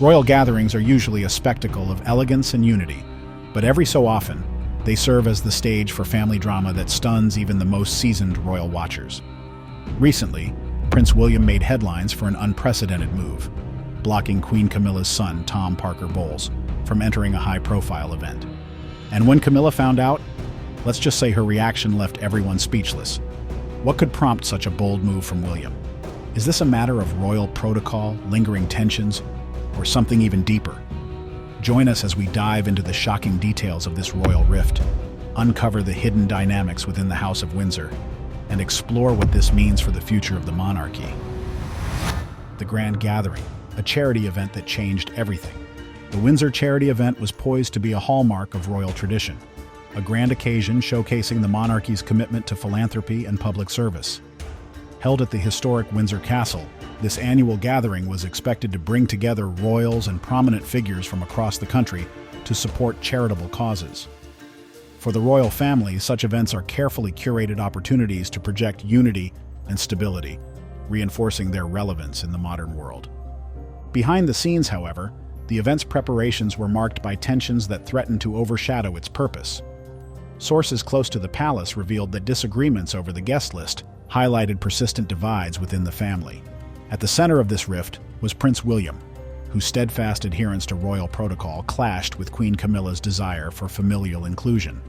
Royal gatherings are usually a spectacle of elegance and unity, but every so often, they serve as the stage for family drama that stuns even the most seasoned royal watchers. Recently, Prince William made headlines for an unprecedented move, blocking Queen Camilla's son, Tom Parker Bowles, from entering a high-profile event. And when Camilla found out, let's just say her reaction left everyone speechless. What could prompt such a bold move from William? Is this a matter of royal protocol, lingering tensions, or something even deeper? Join us as we dive into the shocking details of this royal rift, uncover the hidden dynamics within the House of Windsor, and explore what this means for the future of the monarchy. The Grand Gathering, a charity event that changed everything. The Windsor charity event was poised to be a hallmark of royal tradition, a grand occasion showcasing the monarchy's commitment to philanthropy and public service. Held at the historic Windsor Castle, this annual gathering was expected to bring together royals and prominent figures from across the country to support charitable causes. For the royal family, such events are carefully curated opportunities to project unity and stability, reinforcing their relevance in the modern world. Behind the scenes, however, the event's preparations were marked by tensions that threatened to overshadow its purpose. Sources close to the palace revealed that disagreements over the guest list highlighted persistent divides within the family. At the center of this rift was Prince William, whose steadfast adherence to royal protocol clashed with Queen Camilla's desire for familial inclusion.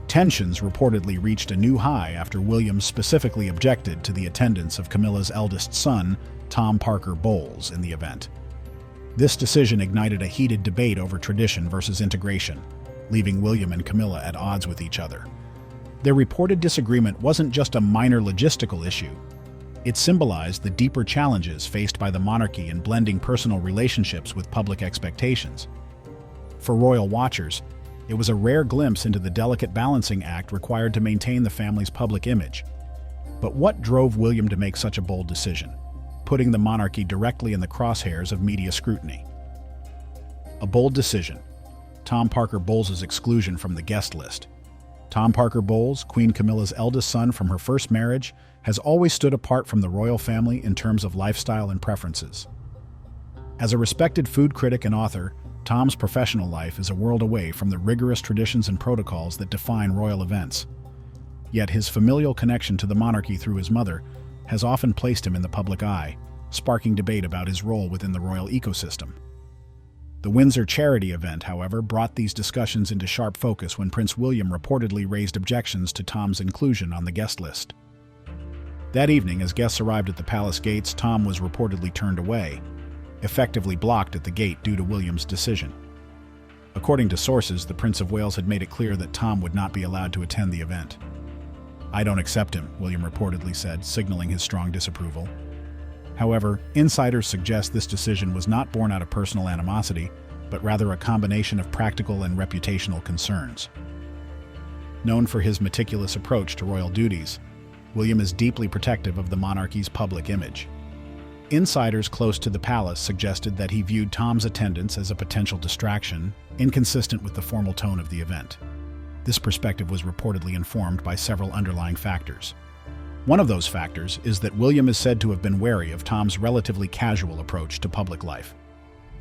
Tensions reportedly reached a new high after William specifically objected to the attendance of Camilla's eldest son, Tom Parker Bowles, in the event. This decision ignited a heated debate over tradition versus integration, leaving William and Camilla at odds with each other. Their reported disagreement wasn't just a minor logistical issue. It symbolized the deeper challenges faced by the monarchy in blending personal relationships with public expectations. For royal watchers, it was a rare glimpse into the delicate balancing act required to maintain the family's public image. But what drove William to make such a bold decision, putting the monarchy directly in the crosshairs of media scrutiny? A bold decision: Tom Parker Bowles' exclusion from the guest list. Tom Parker Bowles, Queen Camilla's eldest son from her first marriage, has always stood apart from the royal family in terms of lifestyle and preferences. As a respected food critic and author, Tom's professional life is a world away from the rigorous traditions and protocols that define royal events. Yet his familial connection to the monarchy through his mother has often placed him in the public eye, sparking debate about his role within the royal ecosystem. The Windsor charity event, however, brought these discussions into sharp focus when Prince William reportedly raised objections to Tom's inclusion on the guest list. That evening, as guests arrived at the palace gates, Tom was reportedly turned away, effectively blocked at the gate due to William's decision. According to sources, the Prince of Wales had made it clear that Tom would not be allowed to attend the event. "I don't accept him," William reportedly said, signaling his strong disapproval. However, insiders suggest this decision was not born out of personal animosity, but rather a combination of practical and reputational concerns. Known for his meticulous approach to royal duties, William is deeply protective of the monarchy's public image. Insiders close to the palace suggested that he viewed Tom's attendance as a potential distraction, inconsistent with the formal tone of the event. This perspective was reportedly informed by several underlying factors. One of those factors is that William is said to have been wary of Tom's relatively casual approach to public life.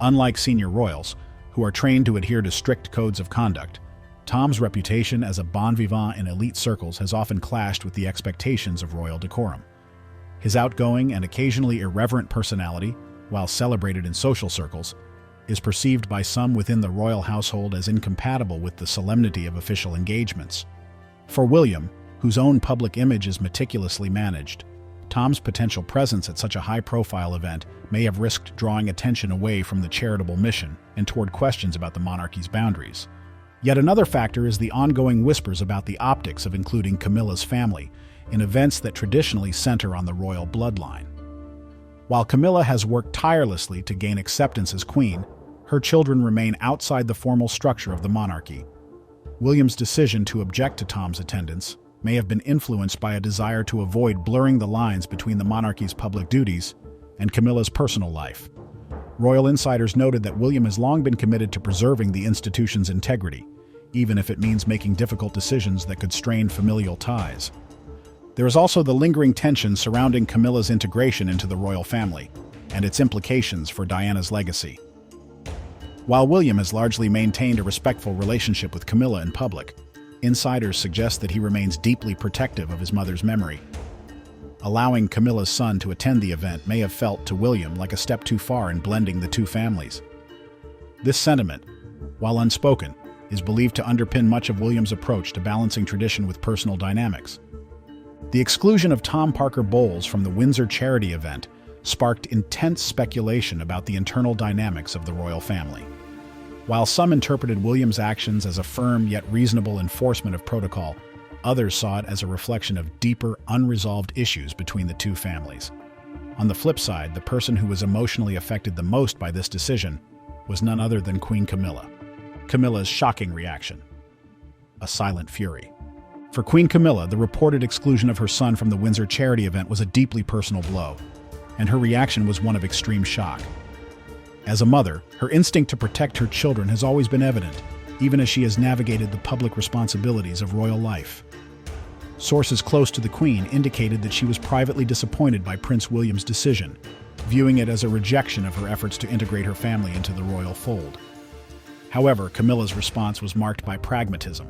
Unlike senior royals, who are trained to adhere to strict codes of conduct, Tom's reputation as a bon vivant in elite circles has often clashed with the expectations of royal decorum. His outgoing and occasionally irreverent personality, while celebrated in social circles, is perceived by some within the royal household as incompatible with the solemnity of official engagements. For William, whose own public image is meticulously managed, Tom's potential presence at such a high-profile event may have risked drawing attention away from the charitable mission and toward questions about the monarchy's boundaries. Yet another factor is the ongoing whispers about the optics of including Camilla's family in events that traditionally center on the royal bloodline. While Camilla has worked tirelessly to gain acceptance as queen, her children remain outside the formal structure of the monarchy. William's decision to object to Tom's attendance may have been influenced by a desire to avoid blurring the lines between the monarchy's public duties and Camilla's personal life. Royal insiders noted that William has long been committed to preserving the institution's integrity, even if it means making difficult decisions that could strain familial ties. There is also the lingering tension surrounding Camilla's integration into the royal family and its implications for Diana's legacy. While William has largely maintained a respectful relationship with Camilla in public, insiders suggest that he remains deeply protective of his mother's memory. Allowing Camilla's son to attend the event may have felt to William like a step too far in blending the two families. This sentiment, while unspoken, is believed to underpin much of William's approach to balancing tradition with personal dynamics. The exclusion of Tom Parker Bowles from the Windsor charity event sparked intense speculation about the internal dynamics of the royal family. While some interpreted William's actions as a firm yet reasonable enforcement of protocol, others saw it as a reflection of deeper, unresolved issues between the two families. On the flip side, the person who was emotionally affected the most by this decision was none other than Queen Camilla. Camilla's shocking reaction. A silent fury. For Queen Camilla, the reported exclusion of her son from the Windsor charity event was a deeply personal blow, and her reaction was one of extreme shock. As a mother, her instinct to protect her children has always been evident, even as she has navigated the public responsibilities of royal life. Sources close to the Queen indicated that she was privately disappointed by Prince William's decision, viewing it as a rejection of her efforts to integrate her family into the royal fold. However, Camilla's response was marked by pragmatism.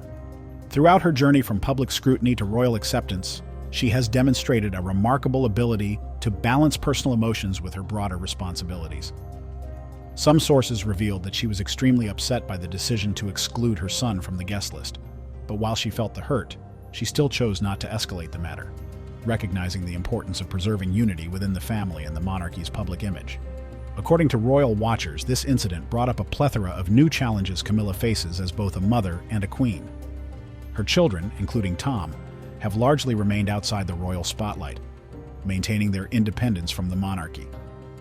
Throughout her journey from public scrutiny to royal acceptance, she has demonstrated a remarkable ability to balance personal emotions with her broader responsibilities. Some sources revealed that she was extremely upset by the decision to exclude her son from the guest list, but while she felt the hurt, she still chose not to escalate the matter, recognizing the importance of preserving unity within the family and the monarchy's public image. According to royal watchers, this incident brought up a plethora of new challenges Camilla faces as both a mother and a queen. Her children, including Tom, have largely remained outside the royal spotlight, maintaining their independence from the monarchy.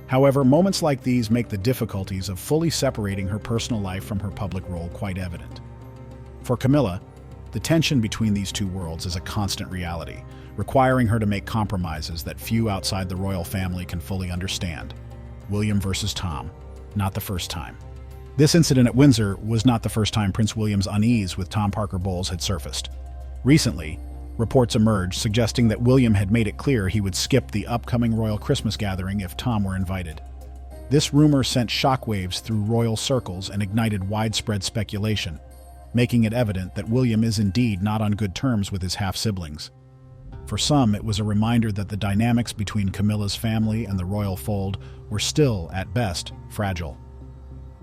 However, moments like these make the difficulties of fully separating her personal life from her public role quite evident. For Camilla, the tension between these two worlds is a constant reality, requiring her to make compromises that few outside the royal family can fully understand. William versus Tom, not the first time. This incident at Windsor was not the first time Prince William's unease with Tom Parker Bowles had surfaced. Recently, reports emerged suggesting that William had made it clear he would skip the upcoming royal Christmas gathering if Tom were invited. This rumor sent shockwaves through royal circles and ignited widespread speculation, making it evident that William is indeed not on good terms with his half-siblings. For some, it was a reminder that the dynamics between Camilla's family and the royal fold were still, at best, fragile.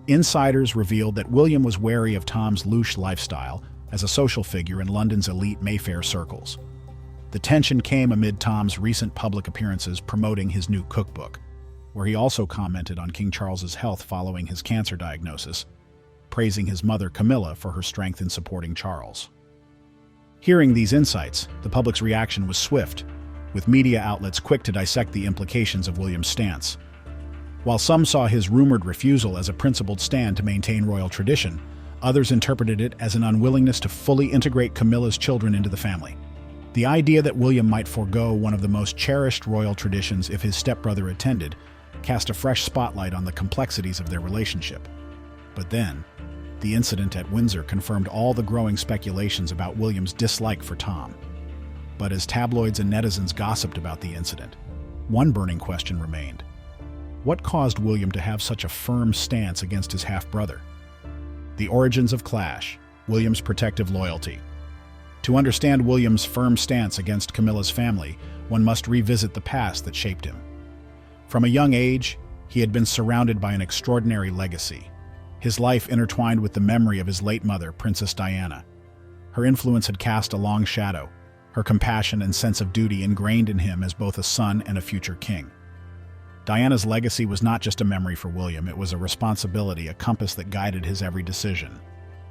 Insiders revealed that William was wary of Tom's louche lifestyle as a social figure in London's elite Mayfair circles. The tension came amid Tom's recent public appearances promoting his new cookbook, where he also commented on King Charles's health following his cancer diagnosis, praising his mother Camilla for her strength in supporting Charles. Hearing these insights, the public's reaction was swift, with media outlets quick to dissect the implications of William's stance. While some saw his rumored refusal as a principled stand to maintain royal tradition, others interpreted it as an unwillingness to fully integrate Camilla's children into the family. The idea that William might forego one of the most cherished royal traditions if his stepbrother attended cast a fresh spotlight on the complexities of their relationship. But then, the incident at Windsor confirmed all the growing speculations about William's dislike for Tom. But as tabloids and netizens gossiped about the incident, one burning question remained. What caused William to have such a firm stance against his half-brother? The origins of clash, William's protective loyalty. To understand William's firm stance against Camilla's family, one must revisit the past that shaped him. From a young age, he had been surrounded by an extraordinary legacy, his life intertwined with the memory of his late mother, Princess Diana. Her influence had cast a long shadow, her compassion and sense of duty ingrained in him as both a son and a future king. Diana's legacy was not just a memory for William, it was a responsibility, a compass that guided his every decision.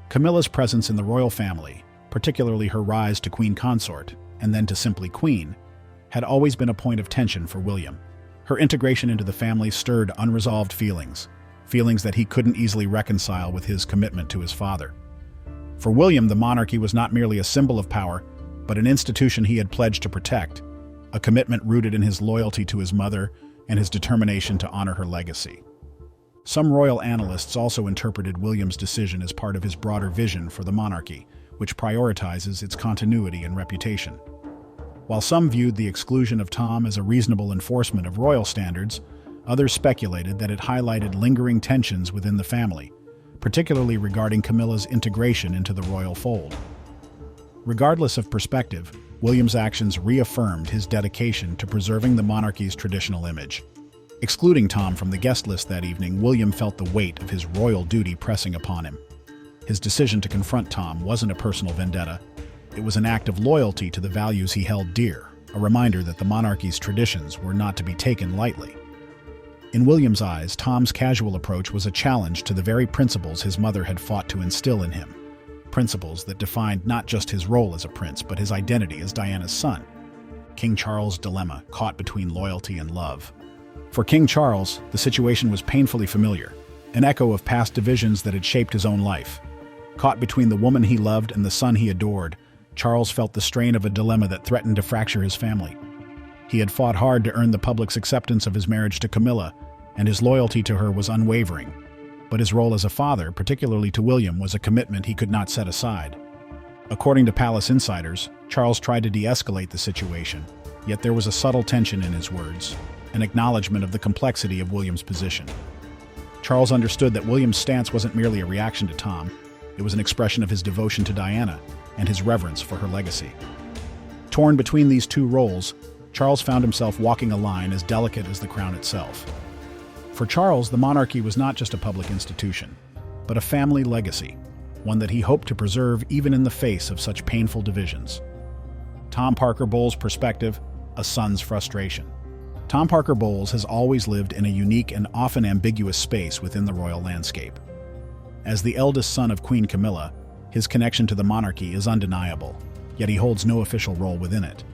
Camilla's presence in the royal family, particularly her rise to queen consort, and then to simply queen, had always been a point of tension for William. Her integration into the family stirred unresolved feelings that he couldn't easily reconcile with his commitment to his father. For William, the monarchy was not merely a symbol of power, but an institution he had pledged to protect, a commitment rooted in his loyalty to his mother and his determination to honor her legacy. Some royal analysts also interpreted William's decision as part of his broader vision for the monarchy, which prioritizes its continuity and reputation. While some viewed the exclusion of Tom as a reasonable enforcement of royal standards, others speculated that it highlighted lingering tensions within the family, particularly regarding Camilla's integration into the royal fold. Regardless of perspective, William's actions reaffirmed his dedication to preserving the monarchy's traditional image. Excluding Tom from the guest list that evening, William felt the weight of his royal duty pressing upon him. His decision to confront Tom wasn't a personal vendetta. It was an act of loyalty to the values he held dear, a reminder that the monarchy's traditions were not to be taken lightly. In William's eyes, Tom's casual approach was a challenge to the very principles his mother had fought to instill in him. Principles that defined not just his role as a prince, but his identity as Diana's son. King Charles' dilemma, caught between loyalty and love. For King Charles, the situation was painfully familiar, an echo of past divisions that had shaped his own life. Caught between the woman he loved and the son he adored, Charles felt the strain of a dilemma that threatened to fracture his family. He had fought hard to earn the public's acceptance of his marriage to Camilla, and his loyalty to her was unwavering. But his role as a father, particularly to William, was a commitment he could not set aside. According to palace insiders, Charles tried to de-escalate the situation, yet there was a subtle tension in his words, an acknowledgement of the complexity of William's position. Charles understood that William's stance wasn't merely a reaction to Tom, it was an expression of his devotion to Diana and his reverence for her legacy. Torn between these two roles, Charles found himself walking a line as delicate as the crown itself. For Charles, the monarchy was not just a public institution, but a family legacy, one that he hoped to preserve even in the face of such painful divisions. Tom Parker Bowles' perspective, a son's frustration. Tom Parker Bowles has always lived in a unique and often ambiguous space within the royal landscape. As the eldest son of Queen Camilla, his connection to the monarchy is undeniable, yet he holds no official role within it.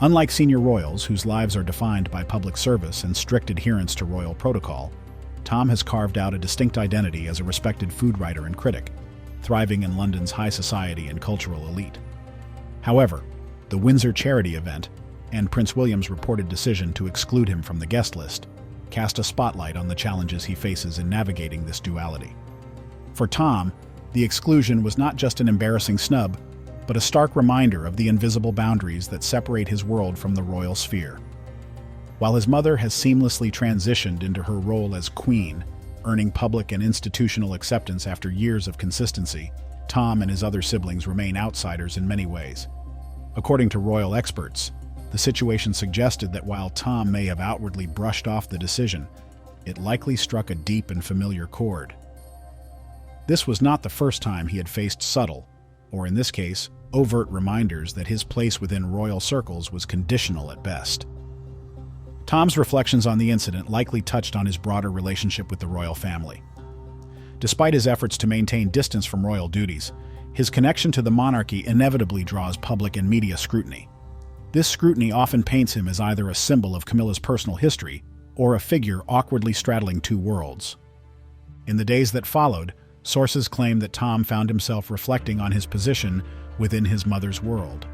Unlike senior royals, whose lives are defined by public service and strict adherence to royal protocol, Tom has carved out a distinct identity as a respected food writer and critic, thriving in London's high society and cultural elite. However, the Windsor charity event and Prince William's reported decision to exclude him from the guest list cast a spotlight on the challenges he faces in navigating this duality. For Tom, the exclusion was not just an embarrassing snub, but a stark reminder of the invisible boundaries that separate his world from the royal sphere. While his mother has seamlessly transitioned into her role as queen, earning public and institutional acceptance after years of consistency, Tom and his other siblings remain outsiders in many ways. According to royal experts, the situation suggested that while Tom may have outwardly brushed off the decision, it likely struck a deep and familiar chord. This was not the first time he had faced subtle, or in this case, overt reminders that his place within royal circles was conditional at best. Tom's reflections on the incident likely touched on his broader relationship with the royal family. Despite his efforts to maintain distance from royal duties, his connection to the monarchy inevitably draws public and media scrutiny. This scrutiny often paints him as either a symbol of Camilla's personal history or a figure awkwardly straddling two worlds. In the days that followed, sources claim that Tom found himself reflecting on his position within his mother's world.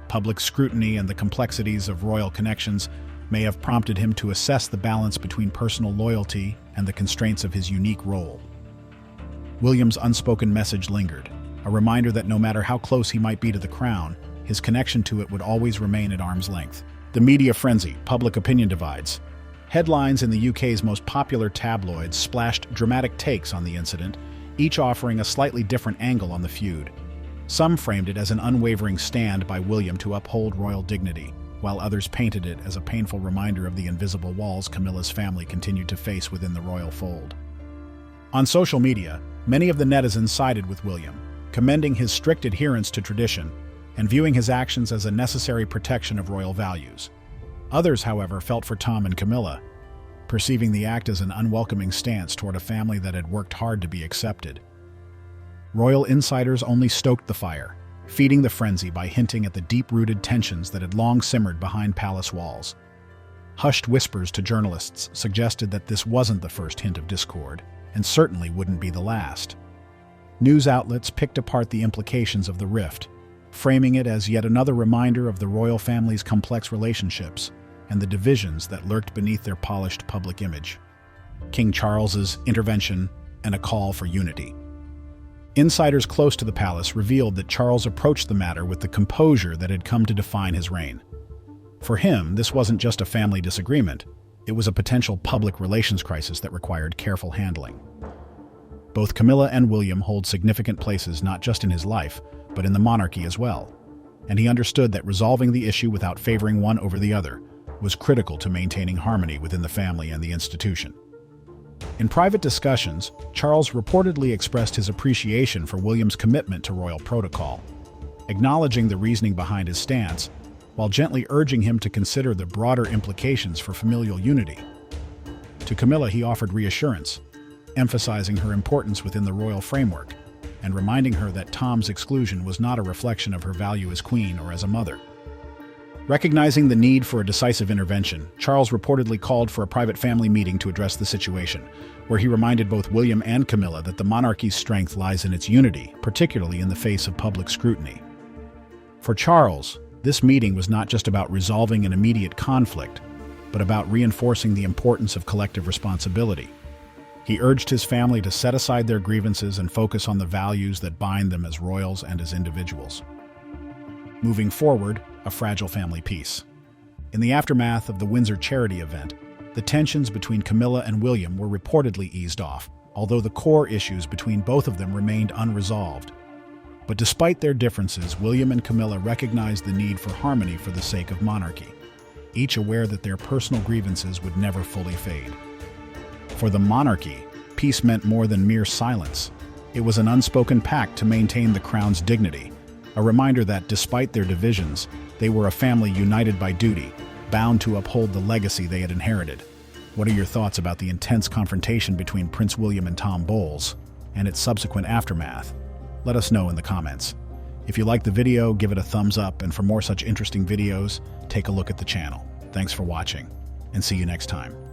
Public scrutiny and the complexities of royal connections may have prompted him to assess the balance between personal loyalty and the constraints of his unique role. William's unspoken message lingered, a reminder that no matter how close he might be to the crown, his connection to it would always remain at arm's length. The media frenzy, public opinion divides. Headlines in the UK's most popular tabloids splashed dramatic takes on the incident, each offering a slightly different angle on the feud. Some framed it as an unwavering stand by William to uphold royal dignity, while others painted it as a painful reminder of the invisible walls Camilla's family continued to face within the royal fold. On social media, many of the netizens sided with William, commending his strict adherence to tradition and viewing his actions as a necessary protection of royal values. Others, however, felt for Tom and Camilla, perceiving the act as an unwelcoming stance toward a family that had worked hard to be accepted. Royal insiders only stoked the fire, feeding the frenzy by hinting at the deep-rooted tensions that had long simmered behind palace walls. Hushed whispers to journalists suggested that this wasn't the first hint of discord, and certainly wouldn't be the last. News outlets picked apart the implications of the rift, framing it as yet another reminder of the royal family's complex relationships and the divisions that lurked beneath their polished public image. King Charles's intervention and a call for unity. Insiders close to the palace revealed that Charles approached the matter with the composure that had come to define his reign. For him, this wasn't just a family disagreement, it was a potential public relations crisis that required careful handling. Both Camilla and William hold significant places not just in his life, but in the monarchy as well, and he understood that resolving the issue without favoring one over the other was critical to maintaining harmony within the family and the institution. In private discussions, Charles reportedly expressed his appreciation for William's commitment to royal protocol, acknowledging the reasoning behind his stance, while gently urging him to consider the broader implications for familial unity. To Camilla, he offered reassurance, emphasizing her importance within the royal framework, and reminding her that Tom's exclusion was not a reflection of her value as queen or as a mother. Recognizing the need for a decisive intervention, Charles reportedly called for a private family meeting to address the situation, where he reminded both William and Camilla that the monarchy's strength lies in its unity, particularly in the face of public scrutiny. For Charles, this meeting was not just about resolving an immediate conflict, but about reinforcing the importance of collective responsibility. He urged his family to set aside their grievances and focus on the values that bind them as royals and as individuals. Moving forward, a fragile family peace. In the aftermath of the Windsor charity event, the tensions between Camilla and William were reportedly eased off, although the core issues between both of them remained unresolved. But despite their differences, William and Camilla recognized the need for harmony for the sake of monarchy, each aware that their personal grievances would never fully fade. For the monarchy, peace meant more than mere silence. It was an unspoken pact to maintain the crown's dignity, a reminder that despite their divisions, they were a family united by duty, bound to uphold the legacy they had inherited. What are your thoughts about the intense confrontation between Prince William and Tom Bowles, and its subsequent aftermath? Let us know in the comments. If you liked the video, give it a thumbs up, and for more such interesting videos, take a look at the channel. Thanks for watching, and see you next time.